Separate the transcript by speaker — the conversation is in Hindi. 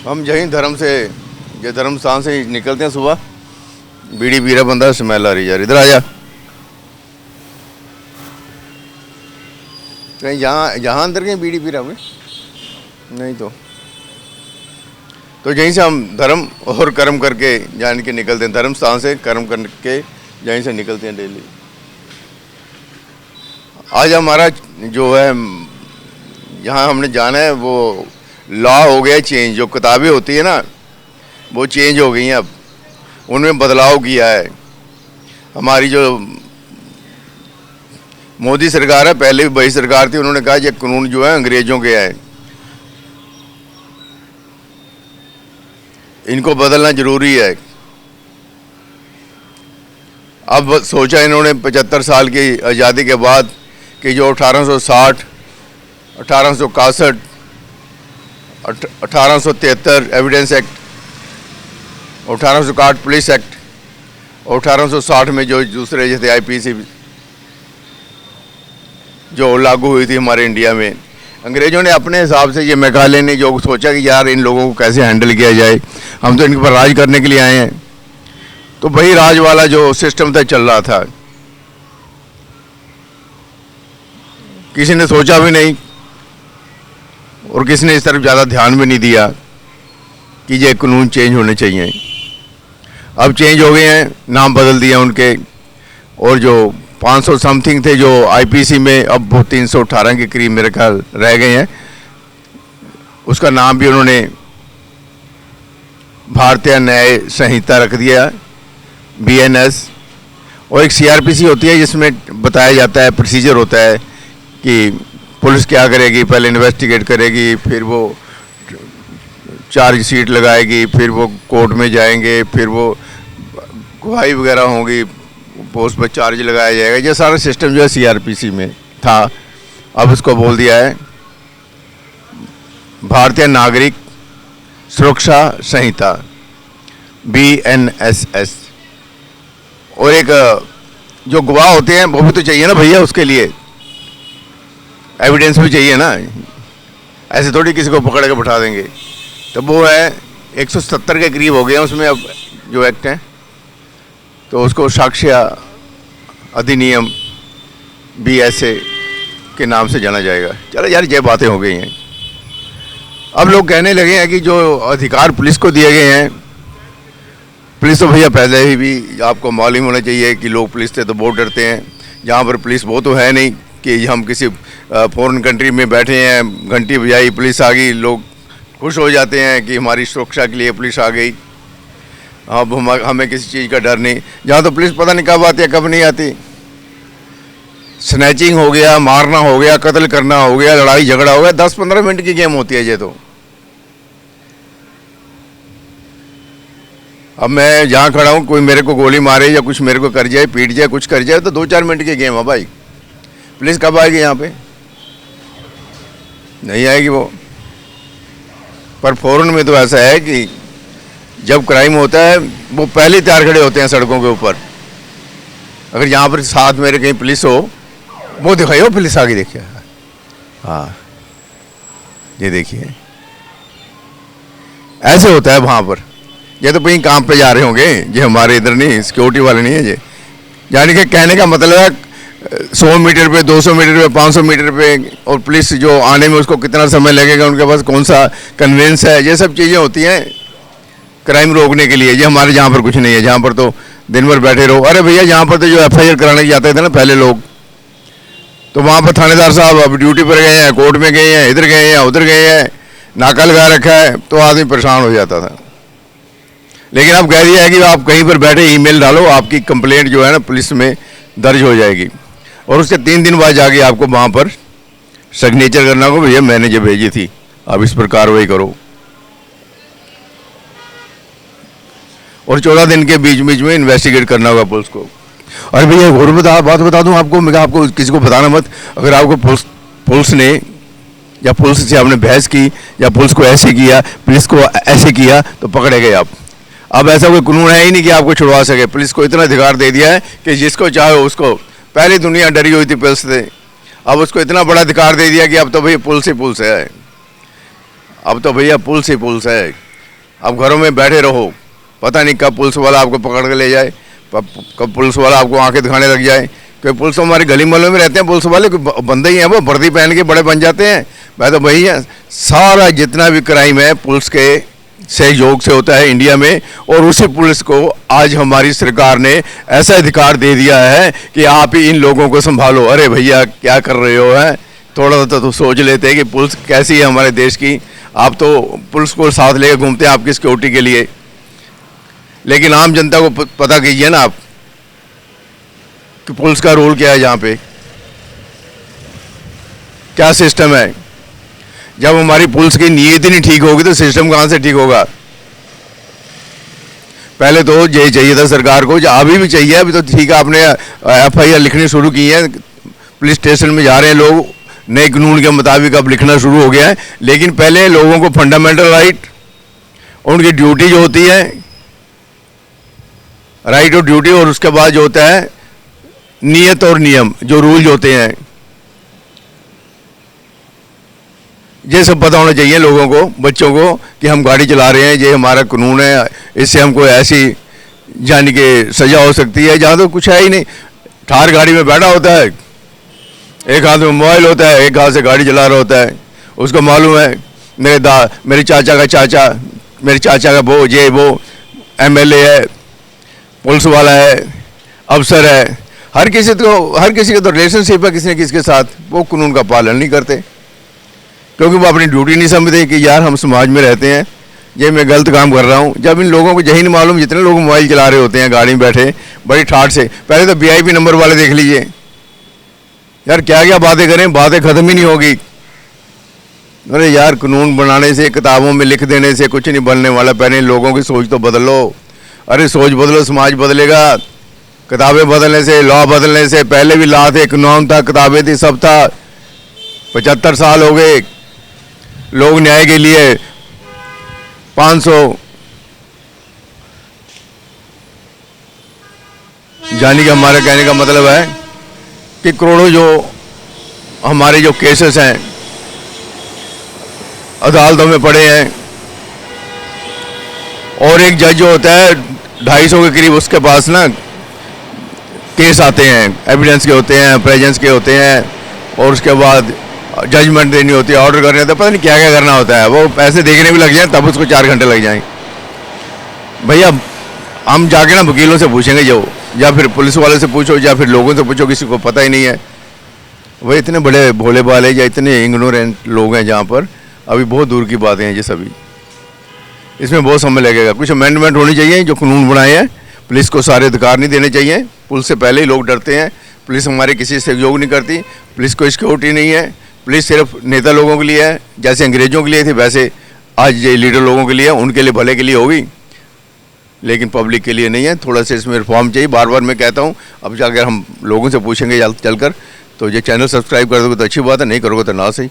Speaker 1: हम यहीं धर्म से ये धर्म स्थान से ही निकलते हैं सुबह। बीड़ी पी रहा बंदा, स्मेल आ रही यार, इधर आ जा। कहीं यहाँ अंदर कहीं बीड़ी पी रहा हूँ नहीं तो यहीं से हम धर्म और कर्म करके जान के निकलते हैं। धर्म स्थान से कर्म करके यहीं से निकलते हैं डेली। आज हमारा जो है यहाँ हमने जाना है वो लॉ हो गया चेंज। जो किताबें होती है ना वो चेंज हो गई हैं, अब उनमें बदलाव किया है। हमारी जो मोदी सरकार है, पहले भी वही सरकार थी, उन्होंने कहा ये कानून जो है अंग्रेजों के है, इनको बदलना जरूरी है। अब सोचा इन्होंने 75 साल की आज़ादी के बाद कि जो 1860, 1861, 1873 एविडेंस एक्ट, 1861 पुलिस एक्ट, 1860 में जो दूसरे जैसे आईपीसी जो लागू हुई थी हमारे इंडिया में, अंग्रेज़ों ने अपने हिसाब से, ये मेघालय ने जो सोचा कि यार इन लोगों को कैसे हैंडल किया जाए, हम तो इनके ऊपर राज करने के लिए आए हैं, तो वही राज वाला जो सिस्टम था चल रहा था। किसी ने सोचा भी नहीं और किसी ने इस तरफ ज़्यादा ध्यान भी नहीं दिया कि ये कानून चेंज होने चाहिए। अब चेंज हो गए हैं, नाम बदल दिया उनके, और जो 500 समथिंग थे जो आईपीसी में, अब वो 318 के करीब मेरे ख्याल रह गए हैं। उसका नाम भी उन्होंने भारतीय न्याय संहिता रख दिया, BNS। और एक CRPC होती है जिसमें बताया जाता है, प्रोसीजर होता है कि पुलिस क्या करेगी, पहले इन्वेस्टिगेट करेगी, फिर वो चार्ज शीट लगाएगी, फिर वो कोर्ट में जाएंगे, फिर वो गवाही वगैरह होगी, पोस्ट पर चार्ज लगाया जाएगा। ये सारा सिस्टम जो है CRPC में था, अब उसको बोल दिया है भारतीय नागरिक सुरक्षा संहिता, BNSS। और एक जो गवाह होते हैं वो भी तो चाहिए ना भैया, उसके लिए एविडेंस भी चाहिए ना, ऐसे थोड़ी किसी को पकड़ के बैठा देंगे। तो वो है 170 के करीब हो गए हैं उसमें अब जो एक्ट है, तो उसको साक्ष्य अधिनियम BSA के नाम से जाना जाएगा। चलो यार ये बातें हो गई हैं। अब लोग कहने लगे हैं कि जो अधिकार पुलिस को दिए गए हैं, पुलिस तो भैया पहले ही भी आपको मालूम होना चाहिए कि लोग पुलिस से तो बहुत डरते हैं। यहाँ पर पुलिस वो तो है नहीं कि हम किसी फॉरेन कंट्री में बैठे हैं, घंटी बजाई पुलिस आ गई, लोग खुश हो जाते हैं कि हमारी सुरक्षा के लिए पुलिस आ गई, अब हमें किसी चीज़ का डर नहीं। जहाँ तो पुलिस पता नहीं कब आती है कब नहीं आती। स्नैचिंग हो गया, मारना हो गया, कत्ल करना हो गया, लड़ाई झगड़ा हो गया, 10-15 मिनट की गेम होती है ये तो। अब मैं जहाँ खड़ा हूँ, कोई मेरे को गोली मारे या कुछ मेरे को कर जाए, पीट जाए, कुछ कर जाए, तो 2-4 मिनट की गेम है भाई। पुलिस कब आएगी यहाँ पे? नहीं आएगी वो। पर फॉरेन में तो ऐसा है कि जब क्राइम होता है वो पहले तैयार खड़े होते हैं सड़कों के ऊपर। अगर यहाँ पर साथ मेरे कहीं पुलिस हो, वो दिखाइए पुलिस आ गई, देखिए, हाँ ये देखिए, ऐसे होता है वहाँ पर। ये तो कहीं काम पे जा रहे होंगे, ये हमारे इधर नहीं, सिक्योरिटी वाले नहीं है ये। यानी कि कहने का मतलब है 100 मीटर पे, 200 मीटर पे, 500 मीटर पे, और पुलिस जो आने में उसको कितना समय लगेगा, उनके पास कौन सा कन्वेंस है, ये सब चीज़ें होती हैं क्राइम रोकने के लिए। ये हमारे यहाँ पर कुछ नहीं है, जहाँ पर तो दिन भर बैठे रहो। अरे भैया यहाँ पर तो जो FIR कराने जाते थे ना पहले लोग, तो वहाँ पर थानेदार साहब अब ड्यूटी पर गए हैं, कोर्ट में गए हैं, इधर गए हैं, उधर गए हैं, नाका लगा रखा है, तो आदमी परेशान हो जाता था। लेकिन अब कह दिया है कि आप कहीं पर बैठे ईमेल डालो, आपकी कंप्लेंट जो है ना पुलिस में दर्ज हो जाएगी, और उसके 3 दिन बाद जाके आपको वहाँ पर सिग्नेचर करना होगा, भैया मैंने जो भेजी थी, आप इस पर कार्रवाई करो। और 14 दिन के बीच बीच में इन्वेस्टिगेट करना होगा पुलिस को। अरे भैया और बात बता दूं आपको, मैं आपको किसी को बताना मत। अगर आपको पुलिस ने या पुलिस से आपने बहस की या पुलिस को ऐसे किया, पुलिस को ऐसे किया, तो पकड़े गए आप। अब ऐसा कोई कानून है ही नहीं कि आपको छुड़वा सके। पुलिस को इतना अधिकार दे दिया है कि जिसको चाहे उसको, पहले दुनिया डरी हुई थी पुलिस से, अब उसको इतना बड़ा अधिकार दे दिया कि अब तो भैया पुलिस ही पुलिस है, अब तो भैया पुलिस ही पुलिस है। आप घरों में बैठे रहो, पता नहीं कब पुलिस वाला आपको पकड़ के ले जाए, कब पुलिस वाला आपको आंखें दिखाने लग जाए। क्योंकि पुलिस तो हमारे गली मोहल्लों में रहते हैं, पुलिस वाले बंदे ही हैं, वो वर्दी पहन के बड़े बन जाते हैं। मैं तो वही है, सारा जितना भी क्राइम है पुलिस के सहयोग से होता है इंडिया में। और उसी पुलिस को आज हमारी सरकार ने ऐसा अधिकार दे दिया है कि आप ही इन लोगों को संभालो। अरे भैया क्या कर रहे हो, है थोड़ा सा तो सोच लेते हैं कि पुलिस कैसी है हमारे देश की। आप तो पुलिस को साथ लेकर घूमते हैं आपकी सिक्योरिटी के लिए, लेकिन आम जनता को पता कीजिए ना आप कि पुलिस का रोल क्या है, यहाँ पे क्या सिस्टम है। जब हमारी पुलिस की नीयत ही नहीं ठीक होगी तो सिस्टम कहाँ से ठीक होगा। पहले तो ये चाहिए था सरकार को, अभी भी चाहिए, अभी तो ठीक है, आपने FIR लिखनी शुरू की है, पुलिस स्टेशन में जा रहे हैं लोग, नए कानून के मुताबिक अब लिखना शुरू हो गया है। लेकिन पहले लोगों को फंडामेंटल राइट, उनकी ड्यूटी जो होती है, राइट और ड्यूटी, और उसके बाद जो होता है नियत और नियम, जो रूल होते हैं, ये सब पता होना चाहिए लोगों को, बच्चों को, कि हम गाड़ी चला रहे हैं, ये हमारा कानून है, इससे हमको ऐसी जानी कि सजा हो सकती है। जहाँ तो कुछ है ही नहीं, ठार गाड़ी में बैठा होता है, एक हाथ में मोबाइल होता है, एक हाथ से गाड़ी चला रहा होता है। उसको मालूम है मेरे चाचा का चाचा, मेरे चाचा का वो MLA है, पुलिस वाला है, अफसर है, हर किसी का तो रिलेशनशिप है किसी न किसी के साथ। वो कानून का पालन नहीं करते क्योंकि वो अपनी ड्यूटी नहीं समझते कि यार हम समाज में रहते हैं, ये मैं गलत काम कर रहा हूँ। जब इन लोगों को यही नहीं मालूम, जितने लोग मोबाइल चला रहे होते हैं गाड़ी में बैठे बड़ी ठाठ से, पहले तो VIP नंबर वाले देख लीजिए यार, क्या क्या बातें करें, बातें खत्म ही नहीं होगी। अरे यार कानून बनाने से, किताबों में लिख देने से कुछ नहीं बनने वाला, पहले लोगों की सोच तो बदलो। अरे सोच बदलो, समाज बदलेगा। किताबें बदलने से, लॉ बदलने से, पहले भी लॉ थे, कानून था, किताबें थी, सब था। 75 साल हो गए लोग न्याय के लिए 500 जानी कि हमारे कहने का मतलब है कि करोड़ों जो हमारे जो केसेस हैं अदालतों में पड़े हैं, और एक जज जो होता है 250 के करीब उसके पास ना केस आते हैं, एविडेंस के होते हैं, प्रेजेंस के होते हैं, और उसके बाद जजमेंट देनी होती है, ऑर्डर करने होते हैं, पता नहीं क्या क्या करना होता है। वो पैसे देखने भी लग जाए तब उसको 4 घंटे लग जाएं। भैया हम जाके ना वकीलों से पूछेंगे जो, या फिर पुलिस वाले से पूछो, या फिर लोगों से पूछो, किसी को पता ही नहीं है। वह इतने बड़े भोले भाले या इतने इग्नोरेंट लोग हैं जहाँ पर अभी बहुत दूर की बातें हैं ये सभी। इसमें बहुत समय लगेगा। कुछ अमेंडमेंट होनी चाहिए, जो कानून बनाए हैं। पुलिस को सारे अधिकार नहीं देने चाहिए। पुलिस से पहले ही लोग डरते हैं, पुलिस हमारे किसी से सहयोग नहीं करती, पुलिस को सिक्योरिटी नहीं है, पुलिस सिर्फ नेता लोगों के लिए है, जैसे अंग्रेजों के लिए थी वैसे आज ये लीडर लोगों के लिए, उनके लिए भले के लिए होगी, लेकिन पब्लिक के लिए नहीं है। थोड़ा सा इसमें रिफॉर्म चाहिए, बार बार मैं कहता हूँ। अब जाकर हम लोगों से पूछेंगे चलकर, तो ये चैनल सब्सक्राइब कर दोगे तो अच्छी बात है, नहीं करोगे तो ना सही।